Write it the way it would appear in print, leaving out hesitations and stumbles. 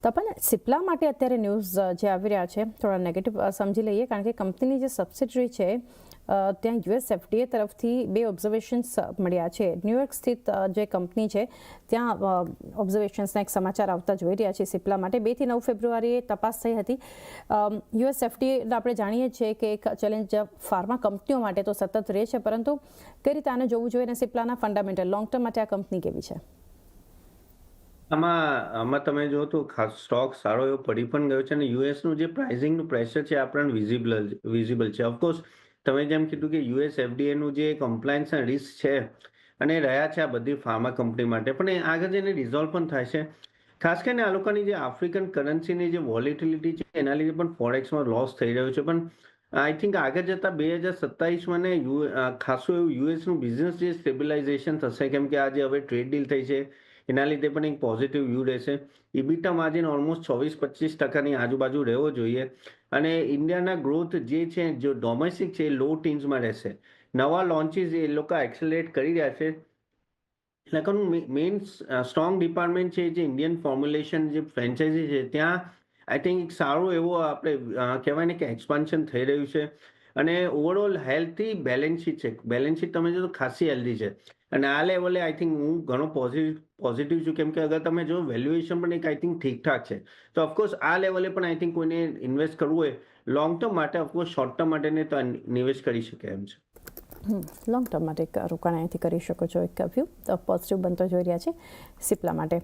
તો પણ સિપ્લા માટે અત્યારે ન્યૂઝ જે આવી રહ્યા છે થોડા નેગેટિવ સમજી લઈએ, કારણ કે કંપનીની જે સબસિડરી છે ત્યાં યુએસ એફડીએ તરફથી 2 ઓબ્ઝર્વેશન્સ મળ્યા છે. ન્યૂયોર્ક સ્થિત જે કંપની છે ત્યાં ઓબ્ઝર્વેશન્સના એક સમાચાર આવતા જોઈ રહ્યા છે. સિપ્લા માટે 2 થી 9 ફેબ્રુઆરીએ તપાસ થઈ હતી. યુએસ એફડીએ આપણે જાણીએ છીએ કે એક ચેલેન્જ ફાર્મા કંપનીઓ માટે તો સતત રહે છે, પરંતુ કઈ રીતે આને જોવું જોઈએ અને સિપ્લાના ફંડામેન્ટલ લોંગ ટર્મ માટે આ કંપની કેવી છે? આમાં તમે જો તો ખાસ સ્ટોક સારો એવો પડી પણ ગયો છે અને યુએસનું જે પ્રાઇસિંગનું પ્રેશર છે આપણને વિઝિબલ છે. ઓફકોર્સ તમે જેમ કીધું કે યુએસ એફડીએનું જે કમ્પ્લાયન્સ રિસ્ક છે અને રહ્યા છે આ બધી ફાર્મા કંપની માટે, પણ એ આગળ જઈને રિઝોલ્વ પણ થાય છે. ખાસ કરીને આ લોકોની જે આફ્રિકન કરન્સીની જે વોલેટિલિટી છે એના લીધે પણ ફોરેક્સમાં લોસ થઈ રહ્યો છે. પણ આઈ થિંક આગળ જતા 2027માં ને ખાસું એવું યુએસનું બિઝનેસ જે સ્ટેબિલાઇઝેશન થશે, કેમ કે આ જે હવે ટ્રેડ ડીલ થઈ છે એના લીધે પણ એક પોઝિટિવ વ્યૂ રહેશે. ઇબીટા માર્જિન ઓલમોસ્ટ 24-25% આજુબાજુ રહેવો જોઈએ અને ઇન્ડિયાના ગ્રોથ જે છે જો ડોમેસ્ટિક છે એ લો ટીન્સમાં રહેશે. નવા લોન્ચીસ એ લોકો એક્સેલરેટ કરી રહ્યા છે. એટલે મેઇન સ્ટ્રોંગ ડિપાર્ટમેન્ટ છે જે ઇન્ડિયન ફોર્મ્યુલેશન જે ફ્રેન્ચાઇઝી છે ત્યાં આઈ થિંક સારું એવું આપણે કહેવાય ને કે એક્સપાન્શન થઈ રહ્યું છે અને ઓવરઓલ હેલ્થી બેલેન્સ શીટ છે. બેલેન્સ શીટ તમે જો તો ખાસી હેલ્ધી છે અને આ લેવલે આઈ થિંક હું ઘણો પોઝિટિવ છું, કેમ કે અગર તમે જો વેલ્યુએશન પણ એક આઈ થિંક ઠીકઠાક છે. તો ઓફકોર્સ આ લેવલે પણ આઈ થિંક કોઈને ઇન્વેસ્ટ કરવું હોય લોંગ ટર્મ માટે, ઓફકોર્સ શોર્ટ ટર્મ માટે ને તો નિવેશ કરી શકે એમ છે. લોંગ ટર્મ માટે એક રોકાણ અહીંથી કરી શકો છો. એક વ્યૂ પોઝિટિવ બનતો જોઈ રહ્યા છે સિપ્લા માટે.